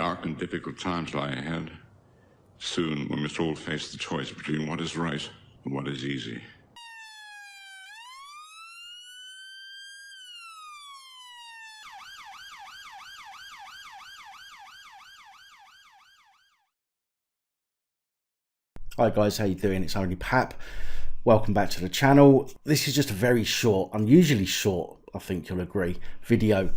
dark and difficult times lie ahead. Soon we must all face the choice between what is right and what is easy. Hi guys, how you doing? It's only Pap. Welcome back to the channel. This is just a very short, unusually short, I think you'll agree, video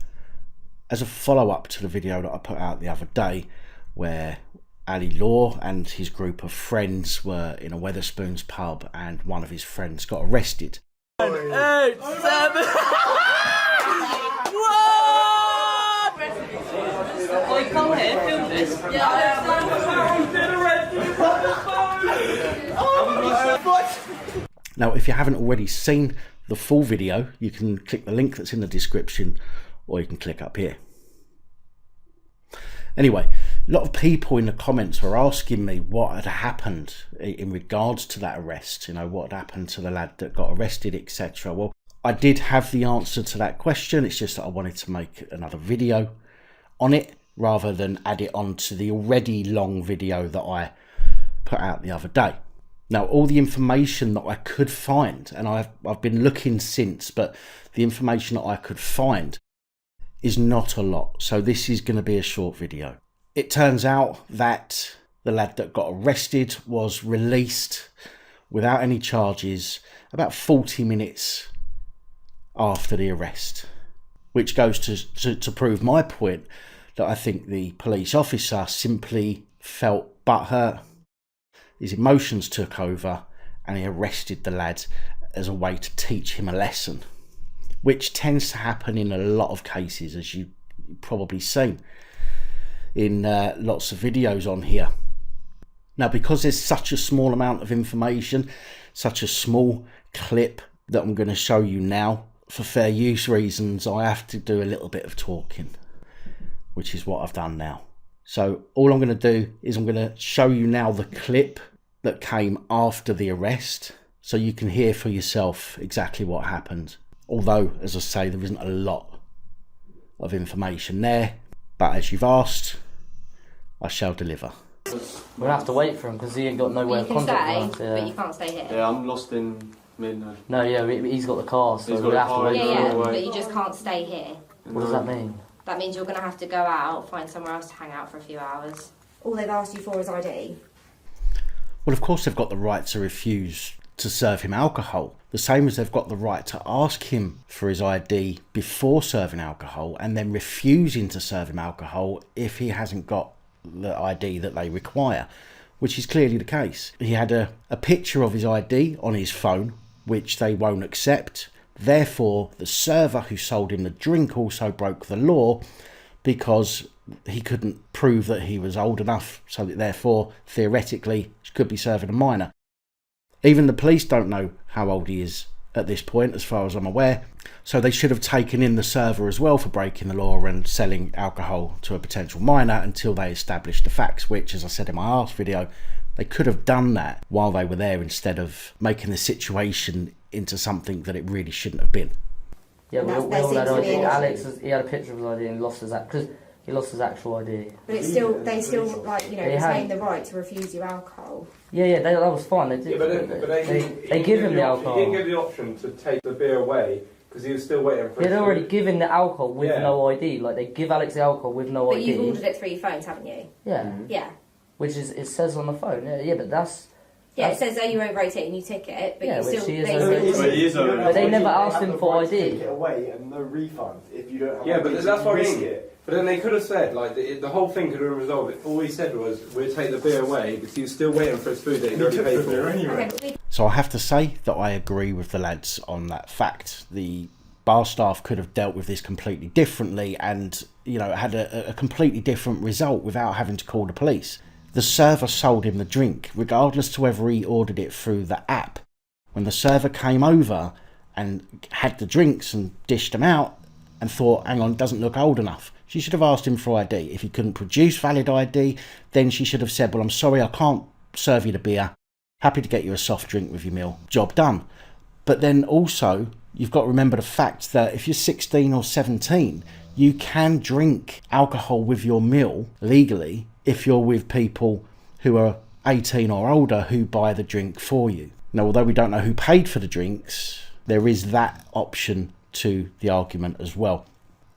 as a follow-up to the video that I put out the other day where Ali Law and his group of friends were in a Wetherspoons pub and one of his friends got arrested. 8, 7. Oh, you come here, film this. Now, if you haven't already seen the full video, you can click the link that's in the description, or you can click up here. Anyway, a lot of people in the comments were asking me what had happened in regards to that arrest, you know, what had happened to the lad that got arrested, etc. Well, I did have the answer to that question. It's just that I wanted to make another video on it rather than add it on to the already long video that I put out the other day. Now, all the information that I could find, and I've been looking since, but the information that I could find is not a lot. So this is going to be a short video. It turns out that the lad that got arrested was released without any charges about 40 minutes after the arrest, which goes to prove my point that I think the police officer simply felt butthurt. His emotions took over and he arrested the lad as a way to teach him a lesson, which tends to happen in a lot of cases, as you've probably seen in lots of videos on here. Now, because there's such a small amount of information, such a small clip that I'm going to show you now, for fair use reasons, I have to do a little bit of talking, which is what I've done now. So all I'm going to do is I'm going to show you now the clip that came after the arrest, so you can hear for yourself exactly what happened. Although, as I say, there isn't a lot of information there, but as you've asked, I shall deliver. We'll have to wait for him because he ain't got nowhere to contact us. But you can't stay here. Yeah, I'm lost in midnight. No, yeah, he's got the car, so we'll have to wait. Yeah, but you just can't stay here. What does that mean? That means you're going to have to go out, find somewhere else to hang out for a few hours. All they've asked you for is ID. Well, of course they've got the right to refuse to serve him alcohol, the same as they've got the right to ask him for his ID before serving alcohol and then refusing to serve him alcohol if he hasn't got the ID that they require, which is clearly the case. He had a picture of his ID on his phone, which they won't accept. Therefore, the server who sold him the drink also broke the law because he couldn't prove that he was old enough, so that therefore, theoretically, he could be serving a minor. Even the police don't know how old he is at this point, as far as I'm aware, so they should have taken in the server as well for breaking the law and selling alcohol to a potential minor until they established the facts, which, as I said in my last video, they could have done that while they were there instead of making the situation into something that it really shouldn't have been. Yeah, we all had ID. Alex, he had a picture of his ID and lost his because he lost his actual ID. But it's still, they still, like, you know, retain the right to refuse you alcohol. Yeah, that was fine. They did. Yeah, but they give him the alcohol. He didn't give the option to take the beer away because he was still waiting for it. They'd already given the alcohol with no ID. Like, they give Alex the alcohol with no ID. But you've ordered it through your phones, haven't you? Yeah. Mm-hmm. Yeah. Which is, it says on the phone. Yeah, but that's... Yeah, it says that you're over 18 and you tick it, but yeah, you still... But they never asked him for ID. Take it away and no refund if you don't have ID. But that's what I mean. It. But then they could have said, like, the whole thing could have been resolved. All he said was, we'll take the beer away because he was still waiting for his food that he'd already paid for. Anyway. Okay. So I have to say that I agree with the lads on that fact. The bar staff could have dealt with this completely differently and, you know, had a completely different result without having to call the police. The server sold him the drink, regardless to whether he ordered it through the app. When the server came over and had the drinks and dished them out and thought, hang on, doesn't look old enough, she should have asked him for ID. If he couldn't produce valid ID, then she should have said, well, I'm sorry, I can't serve you the beer. Happy to get you a soft drink with your meal. Job done. But then also, you've got to remember the fact that if you're 16 or 17, You can drink alcohol with your meal legally if you're with people who are 18 or older who buy the drink for you. Now, although we don't know who paid for the drinks, there is that option to the argument as well.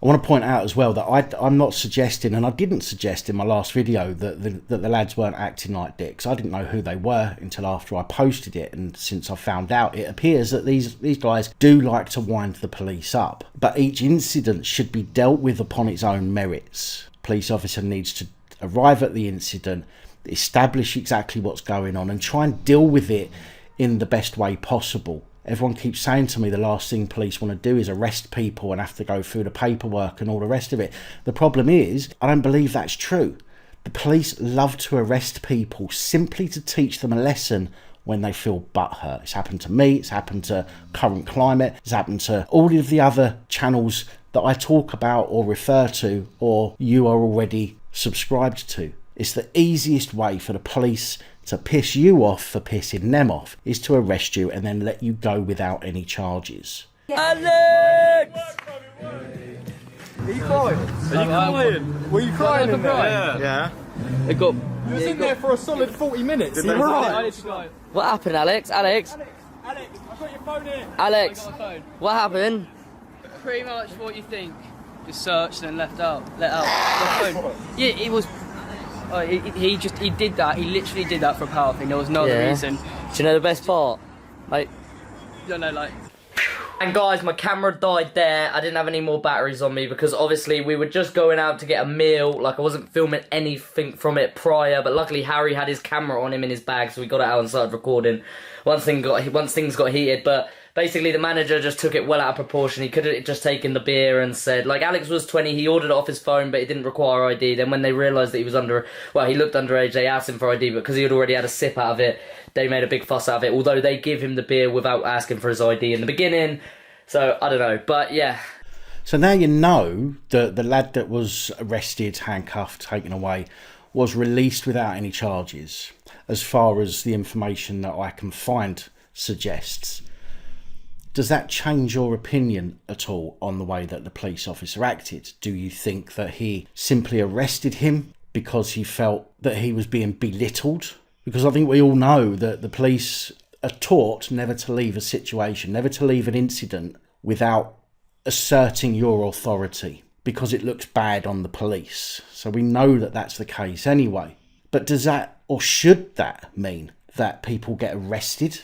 I want to point out as well that I'm not suggesting, and I didn't suggest in my last video, that the lads weren't acting like dicks. I didn't know who they were until after I posted it, and since I found out, it appears that these guys do like to wind the police up. But each incident should be dealt with upon its own merits. Police officer needs to arrive at the incident, establish exactly what's going on, and try and deal with it in the best way possible. Everyone keeps saying to me the last thing police want to do is arrest people and have to go through the paperwork and all the rest of it. The problem is, I don't believe that's true. The police love to arrest people simply to teach them a lesson when they feel butthurt. It's happened to me, it's happened to Current Climate, it's happened to all of the other channels that I talk about or refer to or you are already subscribed to. It's the easiest way for the police to piss you off for pissing them off, is to arrest you and then let you go without any charges. Alex! Are you crying? Are you crying? Were you crying in there? Yeah. It got... You was in there for a solid 40 minutes. You're right. What happened, Alex? Alex, I've got your phone here. Alex, what happened? Pretty much what you think. Just searched and let out. The phone. Yeah, it was... he did that. He literally did that for a power thing. There was no other reason. Do you know the best part? Like, I don't know, like. And guys, my camera died there. I didn't have any more batteries on me because obviously we were just going out to get a meal. Like, I wasn't filming anything from it prior, but luckily Harry had his camera on him in his bag, so we got it out and started recording. Once things got heated, but basically the manager just took it well out of proportion. He could have just taken the beer and said, like, Alex was 20, he ordered it off his phone, but it didn't require ID. Then when they realised that he was he looked underage, they asked him for ID, but because he had already had a sip out of it, they made a big fuss out of it, although they give him the beer without asking for his ID in the beginning. So, I don't know, but yeah. So now you know that the lad that was arrested, handcuffed, taken away, was released without any charges, as far as the information that I can find suggests. Does that change your opinion at all on the way that the police officer acted? Do you think that he simply arrested him because he felt that he was being belittled? Because I think we all know that the police are taught never to leave a situation, never to leave an incident without asserting your authority, because it looks bad on the police. So we know that that's the case anyway. But does that, or should that mean that people get arrested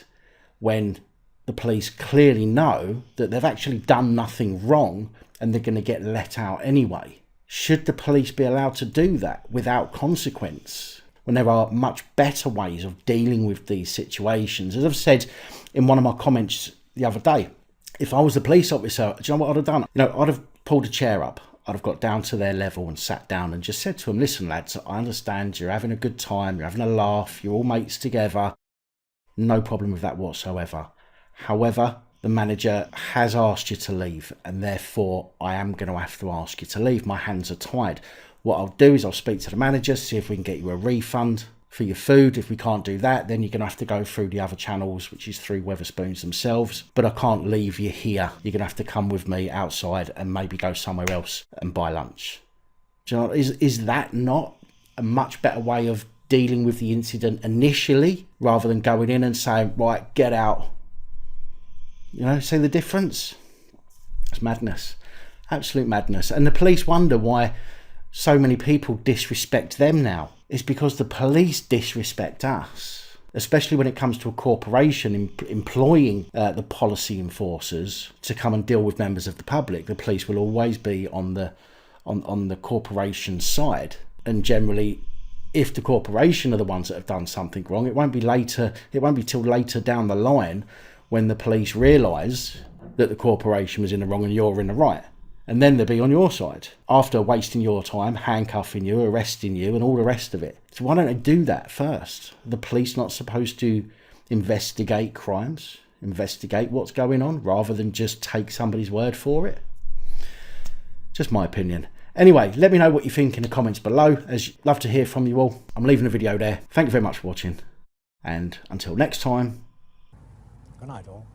when the police clearly know that they've actually done nothing wrong and they're going to get let out anyway? Should the police be allowed to do that without consequence when there are much better ways of dealing with these situations? As I've said in one of my comments the other day, if I was the police officer, do you know what I'd have done? I'd have pulled a chair up. I'd have got down to their level and sat down and just said to them, listen lads, I understand you're having a good time, you're having a laugh, you're all mates together. No problem with that whatsoever. However, the manager has asked you to leave, and therefore I am going to have to ask you to leave. My hands are tied. What I'll do is I'll speak to the manager, see if we can get you a refund for your food. If we can't do that, then you're going to have to go through the other channels, which is through Wetherspoons themselves. But I can't leave you here. You're going to have to come with me outside and maybe go somewhere else and buy lunch. Do you know, is that not a much better way of dealing with the incident initially, rather than going in and saying, right, get out? See the difference? It's madness. Absolute madness. And the police wonder why so many people disrespect them now. It's because the police disrespect us, especially when it comes to a corporation employing the policy enforcers to come and deal with members of the public. The police will always be on the corporation side, and generally, if the corporation are the ones that have done something wrong, it won't be till later down the line when the police realise that the corporation was in the wrong and you're in the right. And then they'll be on your side after wasting your time, handcuffing you, arresting you, and all the rest of it. So why don't they do that first? Are the police not supposed to investigate crimes, investigate what's going on, rather than just take somebody's word for it? Just my opinion. Anyway, let me know what you think in the comments below. I'd love to hear from you all. I'm leaving the video there. Thank you very much for watching. And until next time. Good night, all.